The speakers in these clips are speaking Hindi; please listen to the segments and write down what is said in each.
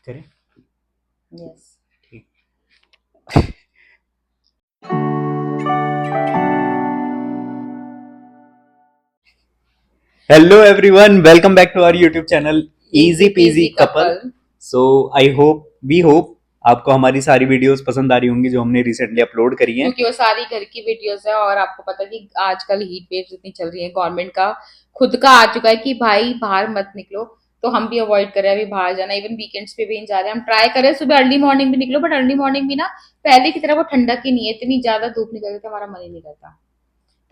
करें। यस। ठीक। Hello everyone, welcome back to our YouTube channel easy PG couple. So I hope we hope आपको हमारी सारी वीडियोस पसंद आ रही होंगी जो हमने रिसेंटली अपलोड करी हैं, क्योंकि वो सारी घर की वीडियोस है और आपको पता है कि आजकल हीट वेव्स इतनी चल रही है, गवर्नमेंट का खुद का आ चुका है कि भाई बाहर मत निकलो। तो हम भी अवॉइड कर रहे हैं अभी बाहर जाना, इवन वीकेंड्स पे भी नहीं जा रहे हैं। हम ट्राई कर रहे हैं सुबह अर्ली मॉर्निंग भी निकलो, बट अर्ली मॉर्निंग भी ना पहले की तरह वो ठंडक ही नहीं है, इतनी ज्यादा धूप निकल रही है हमारा मन ही नहीं करता।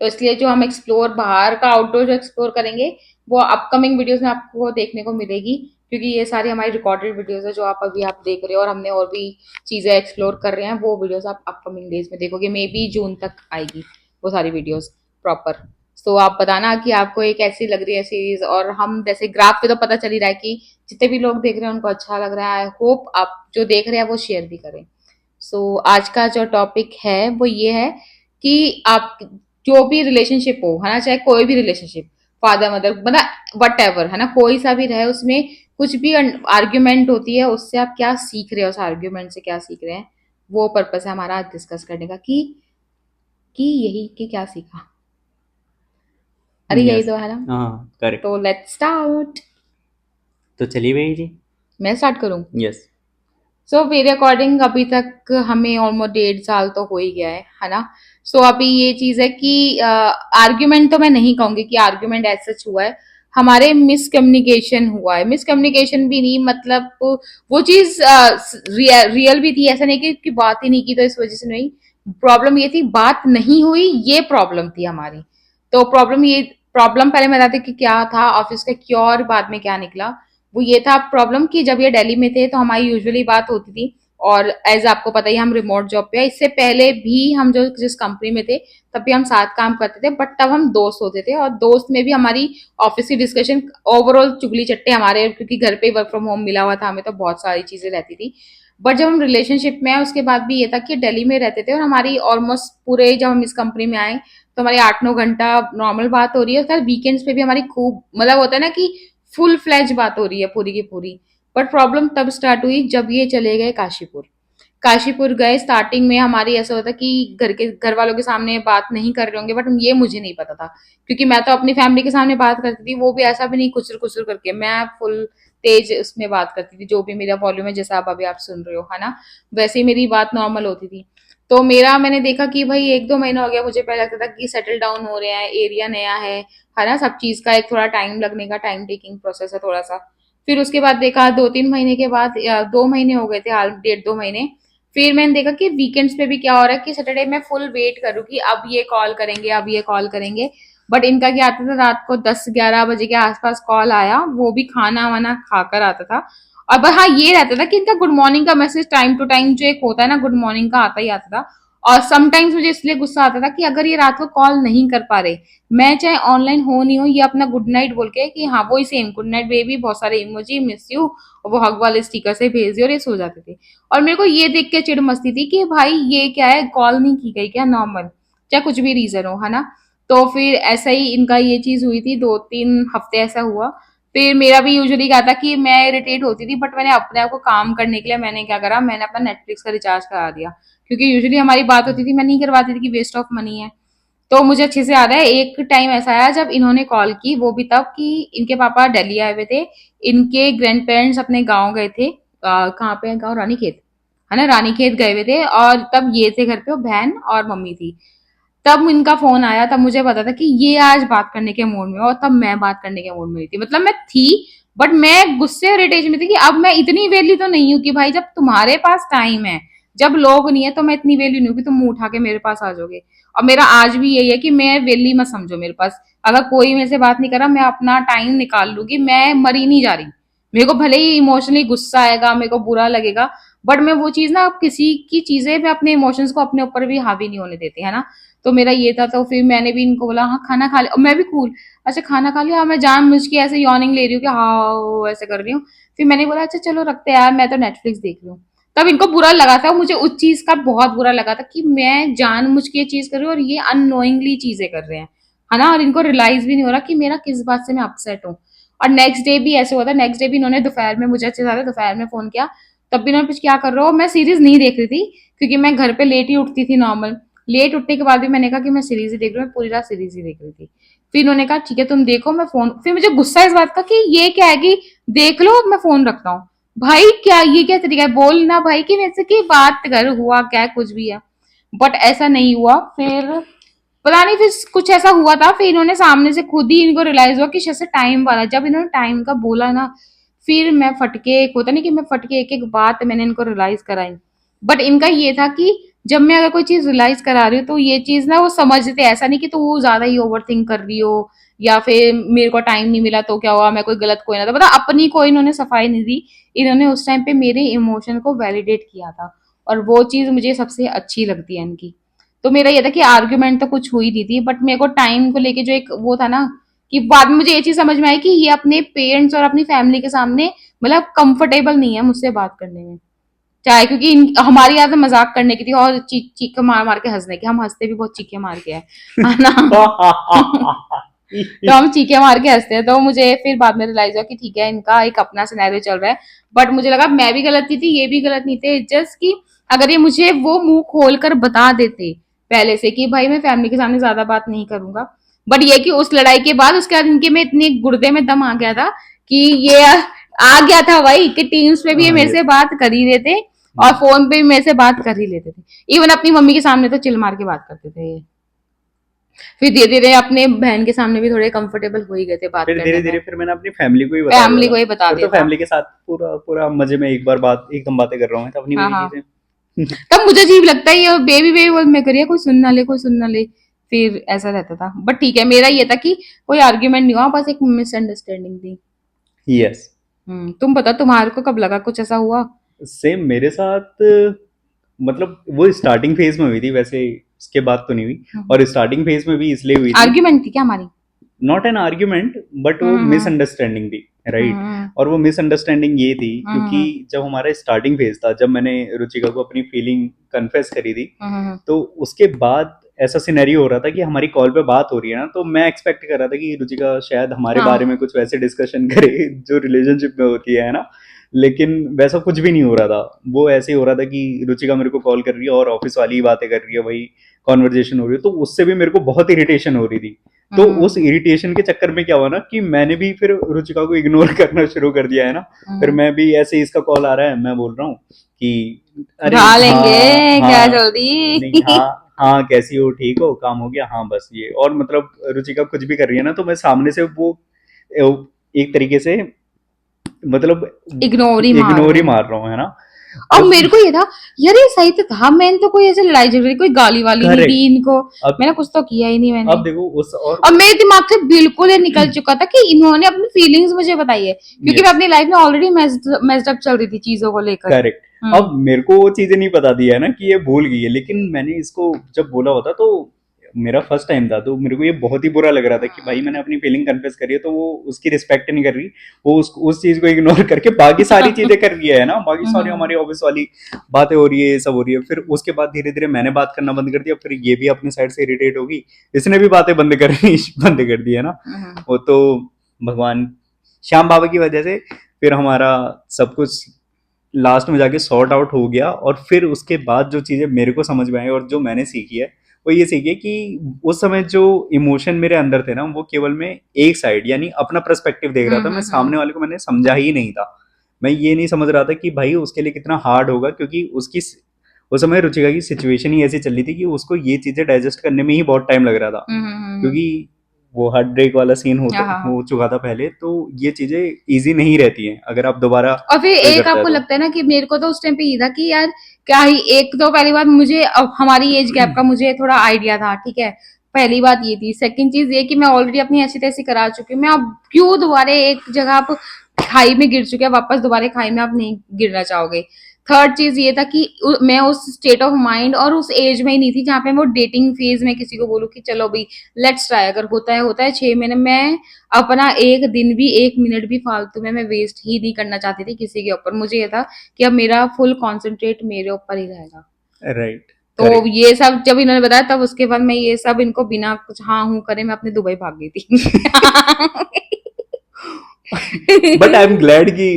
तो इसलिए जो हम एक्सप्लोर बाहर का आउटडोर जो एक्सप्लोर करेंगे वो अपकमिंग वीडियोस में आपको देखने को मिलेगी, क्योंकि ये सारी हमारी रिकॉर्डेड वीडियोस है जो आप देख रहे हो, और हमने और भी चीजें एक्सप्लोर कर रहे हैं। वो वीडियोस आप अपकमिंग डेज में देखोगे, मे बी जून तक आएगी वो सारी वीडियोस प्रॉपर। तो आप बताना कि आपको ये कैसी लग रही है सीरीज, और हम जैसे ग्राफ पे तो पता चल ही रहा है कि जितने भी लोग देख रहे हैं उनको अच्छा लग रहा है। आई होप आप जो देख रहे हैं वो शेयर भी करें। सो आज का जो टॉपिक है वो ये है कि आप जो भी रिलेशनशिप हो, है ना, चाहे कोई भी रिलेशनशिप, फादर मदर मतलब वट एवर, है ना, कोई सा भी रहे, उसमें कुछ भी आर्ग्यूमेंट होती है, उससे आप क्या सीख रहे हो, उस आर्ग्यूमेंट से क्या सीख रहे हैं, वो पर्पस है हमारा आज डिस्कस करने का कि यही कि क्या सीखा। अरे यही यस, तो है ना। हाँ करेक्ट। तो लेट्स स्टार्ट। तो चलिए भाई जी। मैं स्टार्ट करूं? यस। सो मेरे अकॉर्डिंग अभी तक हमें ऑलमोस्ट 1.5 साल तो हो ही गया है ना। सो अभी ये चीज है कि आर्ग्यूमेंट तो मैं नहीं कहूंगी कि आर्ग्यूमेंट ऐसा सच हुआ है, हमारे मिसकम्युनिकेशन हुआ है। मिसकम्युनिकेशन भी नहीं, मतलब वो चीज रियल भी थी, ऐसा नहीं कि बात ही नहीं की तो इस वजह से नहीं। प्रॉब्लम ये थी बात नहीं हुई, ये प्रॉब्लम थी हमारी। तो प्रॉब्लम पहले मैं बताती कि क्या था ऑफिस का, क्यों और बाद में क्या निकला। वो ये था प्रॉब्लम कि जब ये दिल्ली में थे तो हमारी यूजुअली बात होती थी, और एज आपको पता ही हम रिमोट जॉब पे है। इससे पहले भी हम जो जिस कंपनी में थे तब भी हम साथ काम करते थे, बट तब हम दोस्त होते थे, और दोस्त में भी हमारी ऑफिस की डिस्कशन ओवरऑल चुगली चट्टे हमारे, क्योंकि घर पे वर्क फ्रॉम होम मिला हुआ था हमें, तो बहुत सारी चीजें रहती थी। बट जब हम रिलेशनशिप में आए उसके बाद भी ये था कि दिल्ली में रहते थे, और हमारी ऑलमोस्ट पूरे जब हम इस कंपनी में आए तो हमारी 8-9 घंटा नॉर्मल बात हो रही है। वीकेंड्स पे भी हमारी खूब, मतलब होता है ना कि फुल फ्लैज बात हो रही है पूरी की पूरी। बट प्रॉब्लम तब स्टार्ट हुई जब ये चले गए काशीपुर। काशीपुर गए, स्टार्टिंग में हमारी ऐसा होता कि घर वालों के सामने बात नहीं कर रहे होंगे, बट ये मुझे नहीं पता था, क्योंकि मैं तो अपनी फैमिली के सामने बात करती थी, वो भी ऐसा भी नहीं खुसर खुसर करके, मैं फुल तेज उसमें बात करती थी, जो भी मेरा वॉल्यूम है जैसा आप अभी आप सुन रहे हो, है ना, वैसे ही मेरी बात नॉर्मल होती थी। तो मेरा मैंने देखा कि भाई 1-2 महीना हो गया, मुझे पहले लगता था कि सेटल डाउन हो रहे हैं, एरिया नया है ना, सब चीज का एक थोड़ा टाइम लगने का, टाइम टेकिंग प्रोसेस है थोड़ा सा। फिर उसके बाद देखा 2-3 महीने के बाद, 2 महीने हो गए थे हाल, 1.5-2 महीने। फिर मैंने देखा कि वीकेंड्स पे भी क्या हो रहा है कि सैटरडे में फुल वेट करूँ कि अब ये कॉल करेंगे, अब ये कॉल करेंगे। बट इनका क्या आता था, रात को 10-11 बजे के आसपास कॉल आया, वो भी खाना वाना खाकर आता था। और बस हाँ ये रहता था कि इनका गुड मॉर्निंग का मैसेज टाइम टू टाइम जो एक होता है ना, गुड मॉर्निंग का आता ही आता था। और समटाइम्स मुझे इसलिए गुस्सा आता था कि अगर ये रात को कॉल नहीं कर पा रहे, मैं चाहे ऑनलाइन हो नहीं हो, ये अपना गुड नाइट बोल के कि हाँ वो ही सेम गुड नाइट बेबी, बहुत सारे इमोजी, मिस यू, और वो हग वाले स्टिकर से भेज दिए और ये सो जाते थे। और मेरे को ये देख के चिढ़ मचती थी कि भाई ये क्या है, कॉल नहीं की गई क्या नॉर्मल, चाहे कुछ भी रीजन हो, है ना। तो फिर ऐसा ही इनका ये चीज हुई थी, 2-3 हफ्ते ऐसा हुआ। फिर मेरा भी यूजुअली क्या था कि मैं इरिटेट होती थी, बट मैंने अपने आप को काम करने के लिए मैंने क्या करा, मैंने अपना नेटफ्लिक्स का रिचार्ज करा दिया, क्योंकि यूजुअली हमारी बात होती थी, मैं नहीं करवाती थी कि वेस्ट ऑफ मनी है। तो मुझे अच्छे से याद है एक टाइम ऐसा आया जब इन्होंने कॉल की, वो भी तब कि इनके पापा दिल्ली आए हुए थे, इनके ग्रैंड पेरेंट्स अपने गाँव गए थे। कहाँ पे है गाँव, रानीखेत, है ना, रानीखेत गए हुए थे, और तब ये थे घर पे, वो बहन और मम्मी थी। तब इनका फोन आया, तब मुझे पता था कि ये आज बात करने के मूड में हो, और तब मैं बात करने के मूड में नहीं थी, मतलब मैं थी, बट मैं गुस्से और इरिटेशन में थी कि अब मैं इतनी वेली तो नहीं हूँ कि भाई जब तुम्हारे पास टाइम है, जब लोग नहीं है, तो मैं इतनी वेली नहीं हूँ कि तुम मुंह उठा के मेरे पास आ जाओगे। और मेरा आज भी यही है कि मैं वेली मत समझो मेरे पास, अगर कोई मेरे से बात नहीं कर रहा, मैं अपना टाइम निकाल लूंगी, मैं मरी नहीं जा रही। मेरे को भले ही इमोशनली गुस्सा आएगा, मेरे को बुरा लगेगा, बट मैं वो चीज ना, किसी की चीजें मैं अपने इमोशंस को अपने ऊपर भी हावी नहीं होने देती, है ना। तो मेरा ये था, तो फिर मैंने भी इनको बोला हाँ खाना खा लिया, और मैं भी कूल, अच्छा खाना खा लिया, हाँ, मैं जान मुझ के ऐसे यॉर्निंग ले रही हूँ कि हाँ ऐसे कर रही हूँ। फिर मैंने बोला अच्छा चलो रखते हैं यार, मैं तो नेटफ्लिक्स देख रही हूँ। तब इनको बुरा लगा था, मुझे उस चीज का बहुत बुरा लगा था कि मैं जान मुझ के ये चीज कर रही हूँ और ये अननोइंगली चीजें कर रहे हैं, है ना, और इनको रियलाइज भी नहीं हो रहा कि मेरा किस बात से मैं अपसेट हूँ। और नेक्स्ट डे भी ऐसे हुआ था, नेक्स्ट डे भी इन्होंने दोपहर में मुझे अच्छे से दोपहर में फोन किया, तब भी इन्होंने पूछ क्या कर रहे हो। मैं सीरीज नहीं देख रही थी क्योंकि मैं घर पे लेट ही उठती थी नॉर्मल। लेट उठने के बाद भी मैंने कहा कि मैं सीरीज ही देख रही हूँ, मैं पूरी रात सीरीज ही देख रही थी। फिर इन्होंने कहा ठीक है तुम देखो, मैं फोन, फिर मुझे गुस्सा इस बात का कि ये क्या है कि देख लो मैं फोन रखता हूँ। भाई क्या ये क्या तरीका है, बोलना भाई कि मेरे से की बात कर, हुआ क्या है, कुछ भी है। बट ऐसा नहीं हुआ। फिर पता नहीं, फिर कुछ ऐसा हुआ था, फिर इन्होंने सामने से खुद ही इनको रियलाइज हुआ कि जैसे टाइम वाला, जब इन्होंने टाइम का बोला ना, फिर मैं फटके, एक होता नहीं कि मैं फटके, एक एक बात मैंने इनको रियलाइज कराई। बट इनका ये था कि जब मैं अगर कोई चीज रियलाइज करा रही हूँ तो ये चीज ना वो समझते, ऐसा नहीं कि तू वो ज्यादा ही ओवर थिंक कर रही हो या फिर मेरे को टाइम नहीं मिला तो क्या हुआ, मैं कोई गलत कोई ना था, मतलब अपनी कोई इन्होंने सफाई नहीं दी। इन्होंने उस टाइम पे मेरे इमोशन को वैलिडेट किया था, और वो चीज मुझे सबसे अच्छी लगती है इनकी। तो मेरा ये था कि आर्ग्यूमेंट तो कुछ हुई नहीं थी, बट मेरे को टाइम को लेके जो एक वो था ना, कि बाद में मुझे ये चीज समझ में आई कि ये अपने पेरेंट्स और अपनी फैमिली के सामने मतलब कंफर्टेबल नहीं है मुझसे बात करने में। चाहे क्योंकि हमारी आदत मजाक करने की थी और चीख चीख मार मार के हंसने की, हम हंसते भी बहुत चीखे मार के है ना। तो हम चीखे मार के हंसते हैं। तो मुझे फिर बाद में रियलाइज हुआ कि ठीक है इनका एक अपना सिनेरियो चल रहा है। बट मुझे लगा मैं भी गलत नहीं थी, ये भी गलत नहीं थे, जस्ट कि अगर ये मुझे वो मुंह खोल कर बता देते पहले से कि भाई मैं फैमिली के सामने ज्यादा बात नहीं करूंगा। बट ये कि उस लड़ाई के बाद उसके बाद इनके में इतने गुर्दे में दम आ गया था कि ये आ गया था भाई कि टीम्स पे भी ये हाँ मेरे ये से बात कर ही रहे थे और फोन पे भी मेरे से बात कर ही लेते थे। इवन अपनी मम्मी के सामने तो चिल मार के बात करते थे ये। फिर धीरे धीरे अपने बहन के सामने भी थोड़े कंफर्टेबल हो ही गए थे बात फिर करने धीरे में। धीरे फिर मैंने अपनी फैमिली को ही बता दिया फैमिली था। को ही बता फिर दिया तो था। फैमिली के साथ पूरा पूरा मजे में एक बार बात एकदम बातें कर रहा हूँ मैं तो अपनी हाँ वही हाँ। चीजें। तब मुझे अजीब लगता है ये बेबी बेबी बोल मैं करिए, कोई सुन ना ले, कोई सुन ना ले। फिर ऐसा रहता था। बट ठीक है, मेरा ये था कि कोई आर्ग्यूमेंट नहीं हुआ, बस एक मिसअंडरस्टैंडिंग थी। यस। तुम बता, तुम्हारे को कब लगा कुछ ऐसा हुआ? सेम मेरे साथ, मतलब वो स्टार्टिंग फेज में हुई थी वैसे, उसके बाद तो नहीं हुई। और स्टार्टिंग फेज में भी इसलिए हुई थी, आर्ग्यूमेंट थी क्या हमारी? नॉट एन आर्ग्यूमेंट, बट वो हम्म मिसअंडरस्टैंडिंग थी, राइट। हम्म और वो मिसअंडरस्टैंडिंग ये थी क्योंकि हम्म जब हमारा स्टार्टिंग फेज था, जब मैंने रुचिका को अपनी फीलिंग कन्फेस करी थी, हम्म तो उसके बाद ऐसा सिनेरियो हो रहा था कि हमारी कॉल पे बात हो रही है ना, तो मैं एक्सपेक्ट कर रहा था कि रुचिका शायद हमारे बारे में हाँ। कुछ वैसे डिस्कशन करे जो रिलेशनशिप में होती है ना। लेकिन वैसा कुछ भी नहीं हो रहा था। वो ऐसे ही हो रहा था कि रुचिका मेरे को कॉल कर रही है और ऑफिस वाली ही बातें कर रही है, वही कॉन्वर्जेशन हो रही है, तो उससे भी मेरे को बहुत इरिटेशन हो रही थी। तो उस हम्म इरिटेशन के चक्कर में क्या हुआ ना कि मैंने भी फिर रुचिका को इग्नोर करना शुरू कर दिया है ना। फिर हम्म। मैं भी ऐसे ही, इसका कॉल आ रहा है, मैं बोल रहा हूँ कि अरे उठा लेंगे, हाँ क्या हाँ, नहीं जल्दी। हाँ, हाँ कैसी हो, ठीक हो, काम हो गया, हाँ बस ये। और मतलब रुचिका कुछ भी कर रही है ना, तो मैं सामने से वो एक तरीके से, मतलब इग्नोर ही मार इग्नोर रहे ही हैं। मार रहा हूँ, है ना। और अब मेरे को ये था, यार ये सही तो था, मैंने तो कोई ऐसे लड़ाई झगड़े, कोई गाली वाली नहीं दी करेक्ट। इनको। अब मैंने कुछ तो किया ही नहीं मैंने। अब देखो उस और और मेरे दिमाग से बिल्कुल ये निकल चुका था कि इन्होंने अपनी फीलिंग्स मुझे बताई है, क्योंकि मैं यस, अपनी लाइफ में ऑलरेडी मेस्ड अप चल रही थी चीजों को लेकर। करेक्ट। अब मेरे को वो चीजें नहीं बता दी है ना कि ये भूल गई है, लेकिन मैंने इसको जब बोला होता तो मेरा फर्स्ट टाइम था, तो मेरे को ये बहुत ही बुरा लग रहा था कि भाई मैंने अपनी फीलिंग कन्फेस करी है तो वो उसकी रिस्पेक्ट नहीं कर रही। वो उस चीज को इग्नोर करके बाकी सारी चीजें कर रही है ना, बाकी सारी हमारी ऑफिस वाली बातें हो रही है, ये सब हो रही है। फिर उसके बाद धीरे धीरे मैंने बात करना बंद कर दिया, फिर ये भी अपनी साइड से इरिटेट होगी, इसने भी बातें बंद करनी बंद कर दी है ना। वो तो भगवान श्याम बाबा की वजह से फिर हमारा सब कुछ लास्ट में जाके सॉर्ट आउट हो गया। और फिर उसके बाद जो चीज़ें मेरे को समझ में आई और जो मैंने सीखी है, वो ये सीखी है कि उस समय जो इमोशन मेरे अंदर थे ना, वो केवल मैं एक साइड यानी अपना पर्सपेक्टिव देख रहा था, मैं सामने वाले को मैंने समझा ही नहीं था। मैं ये नहीं समझ रहा था कि भाई उसके लिए कितना हार्ड होगा, क्योंकि उसकी उस समय रुचिका की सिचुएशन ही ऐसी चल रही थी कि उसको ये चीज़ें डाइजेस्ट करने में ही बहुत टाइम लग रहा था, क्योंकि वो हार्ट ब्रेक वाला सीन होता हाँ। हो चुका था पहले। तो ये चीज़ें इजी नहीं रहती हैं अगर आप दोबारा और फिर कोई एक करता है आपको तो। लगता है ना कि मेरे को तो उस टाइम पे ये था कि यार क्या ही, एक तो पहली बात मुझे अब हमारी एज गैप का मुझे थोड़ा आइडिया था, ठीक है। पहली बात ये थी। सेकंड चीज ये कि मैं ऑलरेडी अपनी ऐसी तैसी करा चुकी हूँ, मैं अब क्यों दोबारा एक जगह आप खाई में गिर चुके हैं, वापस दोबारा खाई में आप नहीं गिरना चाहोगे। थर्ड चीज ये था कि मैं उस स्टेट ऑफ माइंड और उस एज में ही नहीं थी जहाँ पे मैं वो डेटिंग फेज में किसी को बोलूँ कि चलो भाई लेट्स ट्राई, अगर होता है 6 महीने में। अपना एक दिन भी, एक मिनट भी फालतू में मैं वेस्ट ही नहीं करना चाहती थी किसी के ऊपर। मुझे ये था कि अब मेरा फुल कॉन्सेंट्रेट मेरे ऊपर ही रहेगा। राइट, तो करेक्ट। ये सब जब इन्होंने बताया, तब उसके बाद मैं ये सब इनको बिना कुछ हाँ हूँ करे मैं अपने दुबई भाग गई थी। बट आई एम ग्लैड कि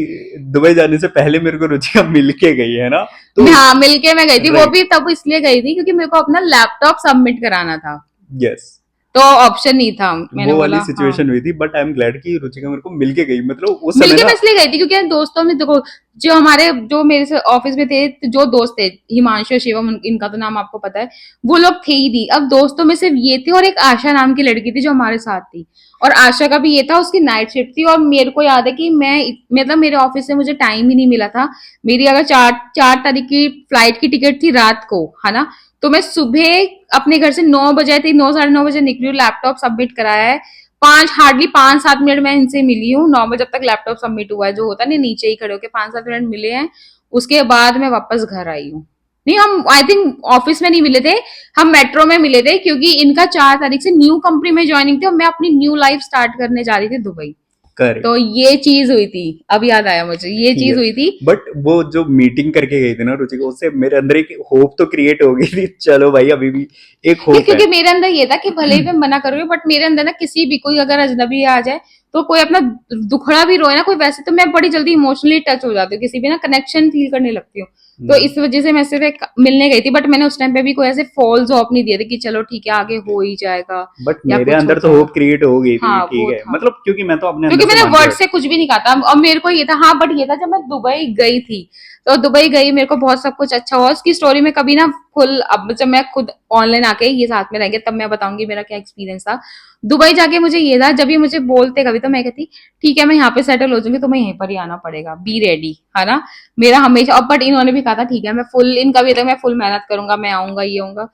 दुबई जाने से पहले मेरे को रुचिका मिल के गई है ना, तो हाँ, मिलके मैं गई थी, वो राइट, भी तब इसलिए गई थी क्योंकि मेरे को अपना लैपटॉप सबमिट कराना था, यस, तो ऑप्शन नहीं था, मैंने वो वाली बोला हाँ। सिचुएशन हुई थी, बट आई एम ग्लैड कि रुचिका मेरे को मिल के गई, मतलब उस समय मिलके ना। मैं इसलिए गई थी क्योंकि दोस्तों में देखो, जो मेरे से ऑफिस में थे, जो दोस्त थे, हिमांशु, शिवम, इनका तो नाम आपको पता है, वो लोग थे ही नहीं। अब दोस्तों में सिर्फ ये थे और एक आशा नाम की लड़की थी जो हमारे साथ थी, और आशा का भी ये था, उसकी नाइट शिफ्ट थी, और मेरे को याद है कि मैं, मतलब मेरे ऑफिस से मुझे टाइम ही नहीं मिला था। मेरी अगर 4 तारीख की फ्लाइट की टिकट थी रात को, है ना, तो मैं सुबह अपने घर से 9 बजे थी, 9 साढ़े 9 बजे निकली हूँ, लैपटॉप सबमिट कराया है, हार्डली 5-7 मिनट मैं इनसे मिली हूँ, 9 बजे तब तक लैपटॉप सबमिट हुआ है, जो होता है ना नीचे ही खड़े होके 5-7 मिनट मिले हैं, उसके बाद मैं वापस घर आई हूँ। नहीं, हम आई थिंक ऑफिस में नहीं मिले थे, हम मेट्रो में मिले थे, क्योंकि इनका 4 तारीख से न्यू कंपनी में ज्वाइनिंग थी और मैं अपनी न्यू लाइफ स्टार्ट करने जा रही थी दुबई। तो करेक्ट, ये चीज हुई थी, अब याद आया मुझे, ये चीज यस, हुई थी। बट वो जो मीटिंग करके गई थी ना रुचिका, उससे मेरे अंदर एक होप तो क्रिएट हो गई थी, चलो भाई अभी भी एक नहीं, होप है। क्योंकि मेरे अंदर ये था कि भले ही मैं मना करूंगी, बट मेरे अंदर ना किसी भी, कोई अगर अजनबी आ जाए, तो कोई अपना दुखड़ा भी रोए ना कोई, वैसे तो मैं बड़ी जल्दी इमोशनली टच हो जाती हूँ, किसी भी ना कनेक्शन फील करने लगती हूँ। तो हम्म, इस वजह से मैं सिर्फ एक मिलने गई थी, बट मैंने उस टाइम पे भी कोई ऐसे फॉल्स होप नहीं दिए थे कि चलो ठीक है आगे हो ही जाएगा बट या मेरे कुछ हो अंदर तो जाएगा। होप क्रिएट हो गई थी, हाँ, ठीक वो है, था, मतलब क्योंकि मैं तो अपने अंदर क्योंकि से मैंने मान के वर्ड बैठा। से कुछ भी नहीं कहा था, और मेरे को ये था, हाँ, बट ये था जब मैं दुबई गई थी, तो दुबई गई, मेरे को बहुत सब कुछ अच्छा हुआ, उसकी स्टोरी में कभी ना फुल, अब जब मैं खुद ऑनलाइन आके ये साथ में रहेंगे तब मैं बताऊंगी मेरा क्या एक्सपीरियंस था। दुबई जाके मुझे ये था, जब ये मुझे बोलते कभी, तो मैं कहती ठीक है मैं यहाँ पे सेटल हो जाऊंगी, तुम्हें यहीं पर ही आना पड़ेगा, बी रेडी, है ना, मेरा हमेशा। अब बट इन्होंने भी कहा था ठीक है, मैं फुल, इनका भी था, मैं फुल मेहनत करूंगा, मैं आऊंगा, ये आऊंगा।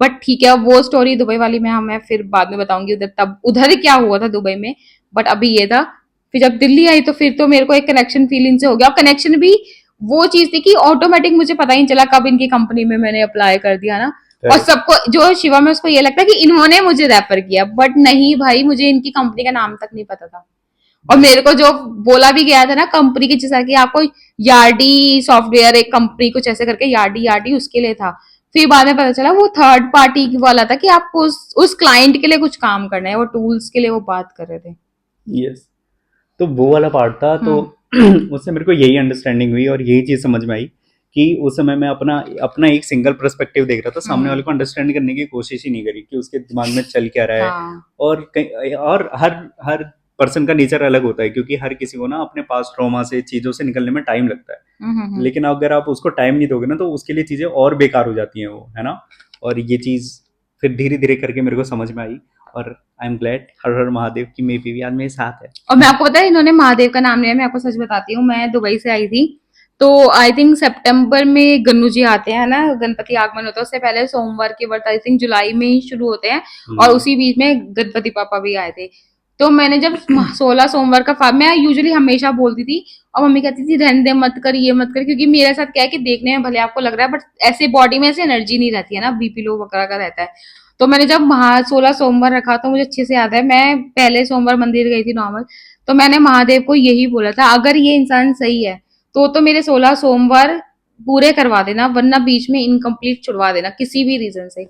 बट ठीक है, अब वो स्टोरी दुबई वाली में मैं फिर बाद में बताऊंगी, उधर तब उधर क्या हुआ था दुबई में। बट अभी ये था, फिर जब दिल्ली आई तो फिर तो मेरे को एक कनेक्शन फील इनसे हो गया, और कनेक्शन भी वो चीज थी कि ऑटोमेटिक, मुझे पता ही नहीं चला कब इनकी कंपनी में मैंने अप्लाई कर दिया ना। और करेक्ट, सबको, जो शिवा में, उसको ये लगता है कि इन्होंने मुझे रेफर किया, बट नहीं भाई, मुझे इनकी कंपनी का नाम तक नहीं पता था। और मेरे को जो बोला भी गया था ना कंपनी की, जैसा कि आपको यार्डी सॉफ्टवेयर, एक कंपनी कुछ ऐसे करके, यार्डी यार्डी उसके लिए था, फिर बाद में पता चला वो थर्ड पार्टी वाला था, कि आपको उस क्लाइंट के लिए कुछ काम करना है, वो टूल्स के लिए वो बात कर रहे थे। यस, तो वो वाला पार्ट था, तो हम्म, उससे मेरे को यही अंडरस्टैंडिंग हुई और यही चीज़ समझ में आई कि उस समय मैं अपना अपना एक सिंगल पर्सपेक्टिव देख रहा था, सामने वाले हम्म, को अंडरस्टैंड करने की कोशिश ही नहीं करी कि उसके दिमाग में चल क्या रहा है। हाँ, और कहीं, और हर हर पर्सन का नेचर अलग होता है, क्योंकि हर किसी को ना अपने पास ट्रॉमा से, चीज़ों से निकलने में टाइम लगता है। हम्म। लेकिन अगर आप उसको टाइम नहीं दोगे ना, तो उसके लिए चीज़ें और बेकार हो जाती हैं, वो है ना। और ये चीज़ फिर धीरे धीरे करके मेरे को समझ में आई, और आई एम ग्लैड, हर हर महादेव की मे भी आज मेरे साथ है। और मैं आपको पता है, इन्होंने महादेव का नाम लिया, मैं आपको सच बताती हूँ, मैं दुबई से आई थी, तो आई थिंक सितंबर में गन्नू जी आते हैं ना, गणपति आगमन होता है, उससे पहले सोमवार के व्रत आई थिंक जुलाई में ही शुरू होते हैं, और हम्म, उसी बीच में गणपति पापा भी आए थे। तो मैंने जब 16 सोमवार का मैं यूजुअली हमेशा बोलती थी, और मम्मी कहती थी रहने दे, मत कर, ये मत कर, क्योंकि मेरे साथ क्या है कि देखने में भले आपको लग रहा है, बट ऐसे बॉडी में ऐसे एनर्जी नहीं रहती है ना, बीपी लो वगैरह का रहता है। तो मैंने जब 16 सोमवार रखा, तो मुझे अच्छे से याद है, मैं पहले सोमवार मंदिर गई थी नॉर्मल, तो मैंने महादेव को यही बोला था, अगर ये इंसान सही है तो मेरे 16 सोमवार पूरे करवा देना, वरना बीच में इनकम्प्लीट छुड़वा देना किसी भी रीजन से।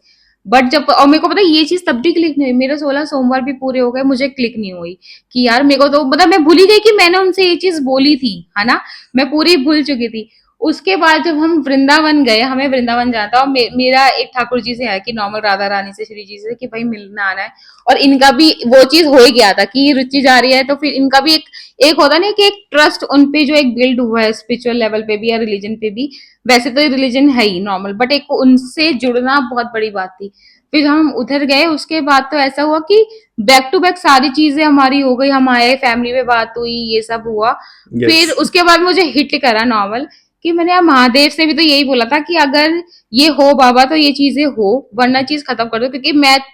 बट जब, और मेरे को पता है ये चीज तब भी क्लिक नहीं हुई, मेरे 16 सोमवार भी पूरे हो गए, मुझे क्लिक नहीं हुई कि यार, मेरे को तो मतलब मैं भूल ही गई कि मैंने उनसे ये चीज बोली थी, है ना, मैं पूरी भूल चुकी थी। उसके बाद जब हम वृंदावन गए, हमें वृंदावन जाना था, और मेरा एक ठाकुर जी से है कि नॉर्मल, राधा रानी से, श्री जी से, कि भाई मिलना आना है, और इनका भी वो चीज हो ही गया था कि रुचि जा रही है, तो फिर इनका भी एक एक होता नहीं कि एक ट्रस्ट उन पे जो एक बिल्ड हुआ है स्पिरिचुअल लेवल पे भी या रिलीजन पे भी। वैसे तो रिलीजन है ही नॉर्मल, बट एक उनसे जुड़ना बहुत बड़ी बात थी। फिर हम उधर गए, उसके बाद तो ऐसा हुआ कि बैक टू बैक सारी चीजें हमारी हो गई, हम आए, फैमिली में बात हुई, ये सब हुआ। यस, फिर उसके बाद मुझे हिट करा नॉवल, कि मैंने यार महादेव से भी तो यही बोला था कि अगर ये हो बाबा तो ये चीजें हो, वरना चीज खत्म कर दो,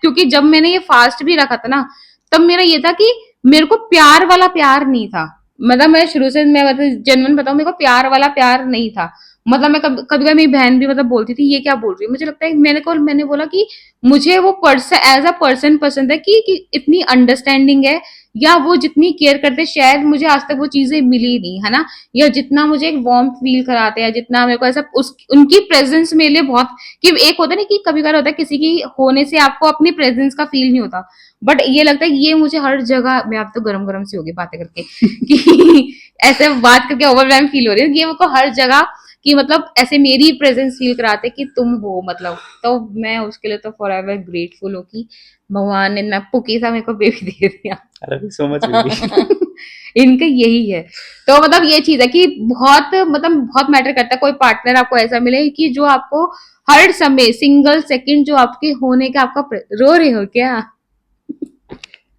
क्योंकि जब मैंने ये फास्ट भी रखा था ना, तब मेरा ये था कि मेरे को प्यार वाला प्यार नहीं था, मतलब मैं शुरू से, मैं जेन्युइन बताऊं, मेरे को प्यार वाला प्यार नहीं था, मतलब मैं कभी कभी मेरी बहन भी मतलब बोलती थी ये क्या बोल रही है, मुझे लगता है मैंने बोला कि मुझे वो पर्सन एज अ पर्सन पसंद है कि इतनी अंडरस्टैंडिंग है, या वो जितनी केयर करते हैं, शायद मुझे आज तक वो चीजें मिली नहीं है ना, या जितना मुझे एक वार्म फील कराते हैं, जितना मेरे को ऐसा उस उनकी प्रेजेंस मेरे लिए बहुत, कि एक होता है ना कि कभी कभार होता है किसी की होने से आपको अपनी प्रेजेंस का फील नहीं होता, बट ये लगता है ये मुझे हर जगह, मैं आप तो गरम गरम सी होगी बातें करके कि ऐसे बात करके ओवरवेलम फील हो रही है, ये मेरे को हर जगह कि मतलब ऐसे मेरी प्रेजेंस फील कराते कि तुम हो मतलब, तो मैं उसके लिए तो फॉर एवर ग्रेटफुल हूँ कि भगवान ने नप्पू की सा मेरे को बेबी दे दिया। I love you so much baby. इनका यही है। तो मतलब ये चीज है कि बहुत मतलब बहुत मैटर करता है, कोई पार्टनर आपको ऐसा मिले कि जो आपको हर समय सिंगल सेकंड जो आपके होने का आपका रो रहे हो क्या?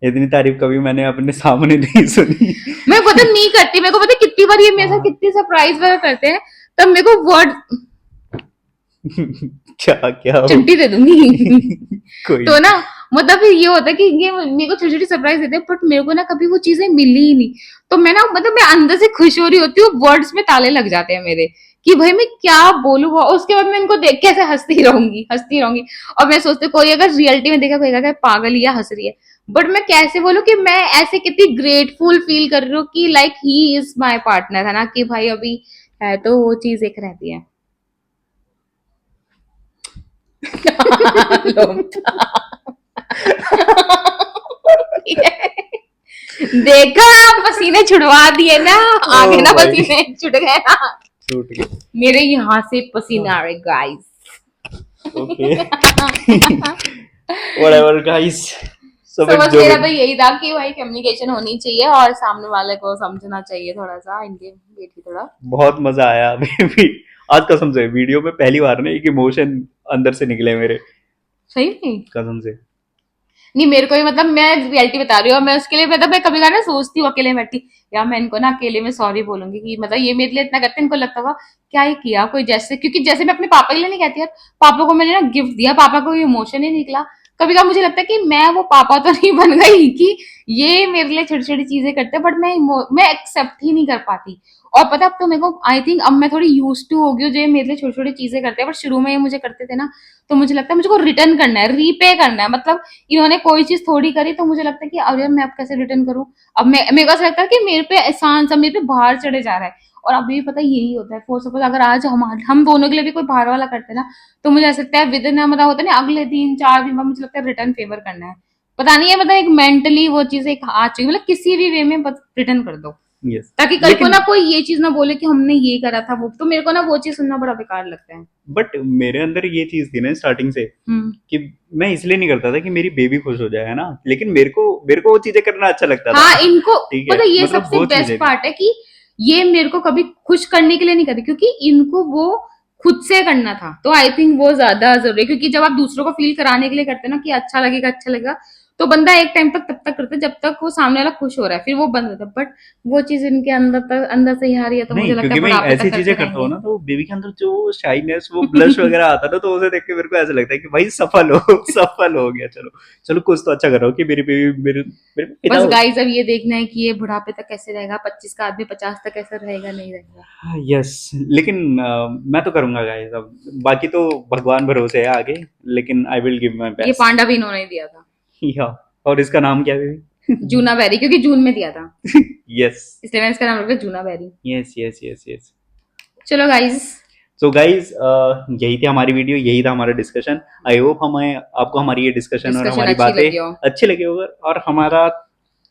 इतनी तारीफ कभी मैंने अपने सामने नहीं सुनी। मैं पता नहीं करती, मेरे को पता कितनी बार ये मेरे साथ हाँ। कितनी सरप्राइज वगैरह करते हैं, तब मेरे को वर्ड क्या क्या हो चिमटी दे दूंगी। कोई तो नहीं। ना मतलब फिर ये होता है कि ये मेरे को छोटी छोटी सरप्राइज देते हैं, बट मेरे को ना कभी वो चीजें मिली ही नहीं। तो मैं ना मतलब मैं अंदर से खुश हो रही होती हूँ, वर्ड्स में ताले लग जाते हैं मेरे कि भाई मैं क्या बोलूँ, और उसके बाद मैं इनको देख के ऐसे हंसती रहूंगी। और मैं सोचती हूँ कोई अगर रियलिटी में देखा कोई पागल या हंस रही है, बट मैं कैसे बोलूँ कि मैं ऐसे कितनी ग्रेटफुल फील कर रही हूँ कि like he is my partner, है ना, कि भाई अभी है, तो वो चीज एक रहती है। देखा, पसीने छुड़वा दिए ना, आगे ओ ना भाई पसीने छुट गए ना, छूट गए। मेरे यहाँ से पसीने आ रहे guys. Okay whatever guys. So तो बट बस जो भी मेरा तो यही था कि भाई कम्युनिकेशन होनी चाहिए और सामने वाले को समझना चाहिए थोड़ा सा, इनके बेटी थोड़ा। बहुत मजा आया अभी भी। आज कसम से वीडियो में पहली बार ना एक इमोशन अंदर से निकले मेरे, सही नहीं। कसम से। नहीं मेरे को भी मतलब मैं रियलिटी बता रही हूँ, मैं उसके लिए मतलब मैं कभी कभी ना सोचती हूँ अकेले में बैठी, यार मैं इनको ना अकेले में सॉरी बोलूंगी कि मतलब ये मेरे लिए इतना करते हैं, इनको लगता होगा क्या ही किया कोई, जैसे क्योंकि जैसे मैं अपने पापा के लिए नहीं कहती यार, पापा को मैंने ना गिफ्ट दिया, पापा को इमोशन ही निकला। कभी कभी मुझे लगता है कि मैं वो पापा तो नहीं बन गई कि ये मेरे लिए छोटी छोटी चीजें करते हैं, बट मैं एक्सेप्ट ही नहीं कर पाती। और पता अब तो मेरे को आई थिंक अब मैं थोड़ी यूज टू हो गई हूँ, जो ये मेरे लिए छोटी छोटी चीजें करते हैं, बट शुरू में ये मुझे करते थे ना, तो मुझे लगता है मुझे को रिटर्न करना है, रीपे करना है, मतलब इन्होंने कोई चीज थोड़ी करी तो मुझे लगता है कि अरे मैं अब कैसे रिटर्न करूं। अब मैं मेरे को ऐसा लगता है कि मेरे पे एहसान सब मेरे पे बाहर चढ़े जा रहा है। और अभी भी पता है यही होता है, फॉर सपोज अगर आज हम दोनों के लिए भी कोई बाहर वाला करते हैं ना, तो मुझे ऐसा लगता है विद इन मतलब होता है ना अगले 3-4 दिन बाद मुझे लगता है रिटर्न फेवर करना है। पता नहीं है मतलब एक मेंटली वो चीज एक आ चुकी, मतलब किसी भी वे में बस रिटर्न कर दो, यस ताकि कल को लेकिन ना कोई ये चीज ना बोले कि हमने ये करा था वो, तो मेरे को ना वो चीज सुनना बड़ा बेकार लगता है। बट मेरे अंदर ये चीज थी ना स्टार्टिंग से हम्म। कि मैं इसलिए नहीं करता था कि मेरी बेबी खुश हो जाए, है ना, लेकिन मेरे को वो चीजें करना अच्छा लगता था। हाँ इनको ठीक है, पता ये मतलब सबसे वो बेस्ट चीजें थी। पार्ट है कि ये मेरे को कभी खुश करने के लिए नहीं करती, क्योंकि इनको वो खुद से करना था, तो आई थिंक वो ज्यादा जरूरी है, क्योंकि जब आप दूसरों को फील कराने के लिए करते हैं ना कि अच्छा लगेगा, तो बंदा एक टाइम तक तब तक करता है जब तक वो सामने वाला खुश हो रहा है, फिर वो बंद होता है, बट वो चीज इनके अंदर से ही आ रही है, तो मुझे नहीं, लगता क्योंकि है मैं बुढ़ापे ऐसी तक चीजें करते करता हूँ रहेंगे। ना, तो बेबी के अंदर जो शाइनेस, वो ब्लश वगैरह आता था, तो उसे देख के मेरे को ऐसा लगता है कि भाई सफल हो सफल हो गया, चलो चलो कुछ तो अच्छा कर रहा हूँ कि मेरी बेबी मेरे मेरे पे फिदा बस हो। गाइस अब ये देखना है कि ये बुढ़ापे तक कैसे रहेगा, 25 का आदमी 50 तक कैसा रहेगा नहीं रहेगा। यस लेकिन मैं तो करूंगा गाइस अब, बाकी तो भगवान भरोसे है आगे, लेकिन आई विल गिव माय ये बेस्ट। पांडा भी इन्होंने दिया था, या और इसका नाम क्या है बेबी? जूना बैरी, क्योंकि जून में दिया था, यस इसलिए मैंने इसका नाम रखा जूना बैरी। Yes yes yes yes. चलो गाइस, सो गाइज यही थी हमारी वीडियो, यही था हमारा डिस्कशन। आई होप हमें आपको हमारी ये डिस्कशन और डिस्कशन हमारी अच्छी बातें लगी हो, अच्छी लगी होगा, और हमारा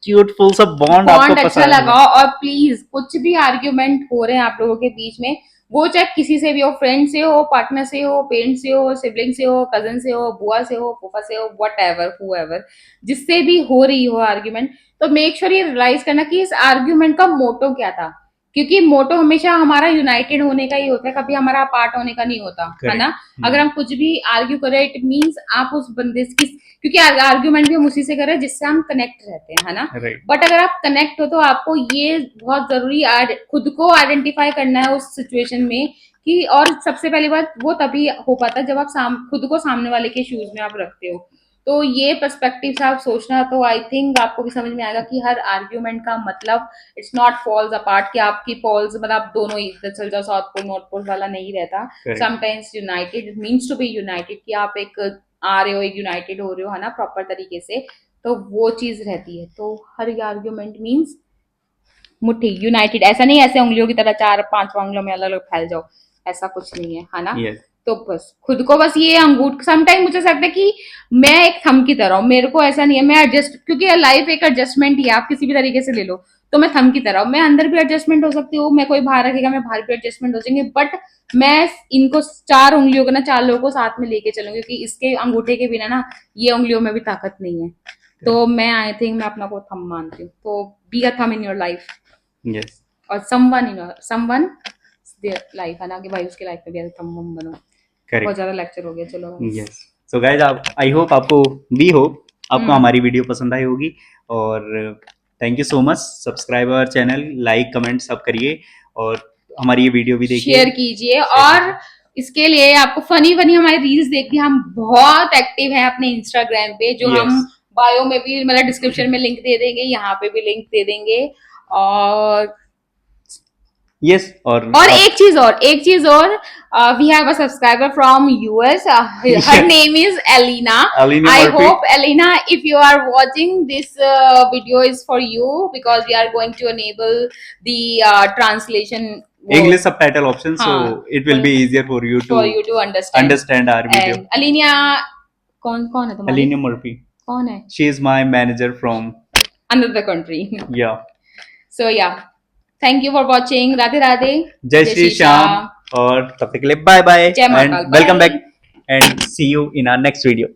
क्यूटफुल सा बॉन्ड आपको बॉन्ड अच्छा पसंद लगा, और प्लीज कुछ भी आर्ग्यूमेंट हो रहे हैं आप लोगों के बीच में, वो चाहे किसी से भी हो, फ्रेंड से हो, पार्टनर से हो, पेरेंट से हो, सिबलिंग से हो, कजन से हो, बुआ से हो, फूफा से हो, वट एवर हुएवर, जिससे भी हो रही हो आर्ग्यूमेंट, तो मेक श्योर ये रियलाइज करना कि इस आर्ग्यूमेंट का मोटो क्या था, क्योंकि मोटो हमेशा हमारा यूनाइटेड होने का ही होता है, कभी हमारा अपार्ट होने का नहीं होता, है ना। अगर करेक्ट। हम कुछ भी आर्ग्यू करें इट मीन्स आप उस बंदे की, क्योंकि आर्ग्यूमेंट भी हम उसी से करें जिससे हम कनेक्ट रहते हैं, है ना। राइट। बट अगर आप कनेक्ट हो तो आपको ये बहुत जरूरी खुद को आइडेंटिफाई करना है उस सिचुएशन में कि, और सबसे पहली बात वो तभी हो पाता है जब आप खुद को सामने वाले के शूज में आप रखते हो। तो ये पर्सपेक्टिव से आप सोचना, तो आई थिंक आपको भी समझ में आएगा कि हर आर्ग्यूमेंट का मतलब इट्स नॉट फॉल्स अपार्ट, कि आपकी पोल्स मतलब आप दोनों ही इधर चल जाओ, साउथ पोल नॉर्थ पोल वाला नहीं रहता। Correct. Sometimes united it means to be united, कि आप एक आ रहे हो, एक यूनाइटेड हो रहे हो, है ना, प्रॉपर तरीके से। तो वो चीज रहती है। तो हर आर्ग्यूमेंट मीन्स मुट्ठी यूनाइटेड, ऐसा नहीं ऐसे उंगलियों की तरह चार पांच उंगलियों में अलग अलग फैल जाओ, ऐसा कुछ नहीं है ना। यस। तो बस खुद को बस ये अंगूठ, समटाइम मुझे ऐसा लगता है कि मैं एक थंब की तरह हूँ, मेरे को ऐसा नहीं है, मैं एडजस्ट, क्योंकि लाइफ एक एडजस्टमेंट ही है, आप किसी भी तरीके से ले लो। तो मैं थंब की तरह हूँ, मैं अंदर भी एडजस्टमेंट हो सकती हूँ, मैं कोई बाहर रखेगा मैं बाहर भी एडजस्टमेंट हो जाएंगे, बट मैं इनको चार उंगलियों को ना, चार लोगों को साथ में लेके चलूंगी, क्योंकि इसके अंगूठे के बिना ना ये उंगलियों में भी ताकत नहीं है। तो मैं आई थिंक मैं अपना को थंब मानती हूँ। तो be a thumb in your life, yes. और someone in someone their life, है ना, कि भाई उसके लाइफ में भी ऐसे थंब वंब बनो। बहुत करेक्ट। ज्यादा लेक्चर हो गया, चलो guys। यस। सो गाइज, आप आई होप आपको बी होप आपको हम्म। हमारी वीडियो पसंद आई होगी। और thank you so much. Subscribe our channel, like comment सब करिए, और हमारी ये वीडियो भी देखिए। शेयर कीजिए, शेयर और कीजिए। इसके लिए आपको फनी फनी हमारी रील्स देखनी है। हम बहुत एक्टिव हैं अपने इंस्टाग्राम पे, जो यस। हम बायो में भी, मतलब डिस्क्रिप्शन में लिंक दे देंगे, यहाँ पे भी लिंक दे देंगे। और यस। और एक चीज और, we have a subscriber from US, her name is Alina. Alina I Murphy, hope Alina, if you are watching this video is for you, because we are going to enable the translation, वो, English subtitle option, so हाँ, it will be easier for you for you to understand. understand our video. And अलिनिया, कौन कौन है तुम्हारी, Alina Murphy, कौन है, she is my manager from, another country. yeah. सो या, thank you for watching, Radhe Radhe, जय श्री श्याम। और तब तक के लिए बाय बाय जय Mahakal, and welcome bye. Back, and see you in our next video.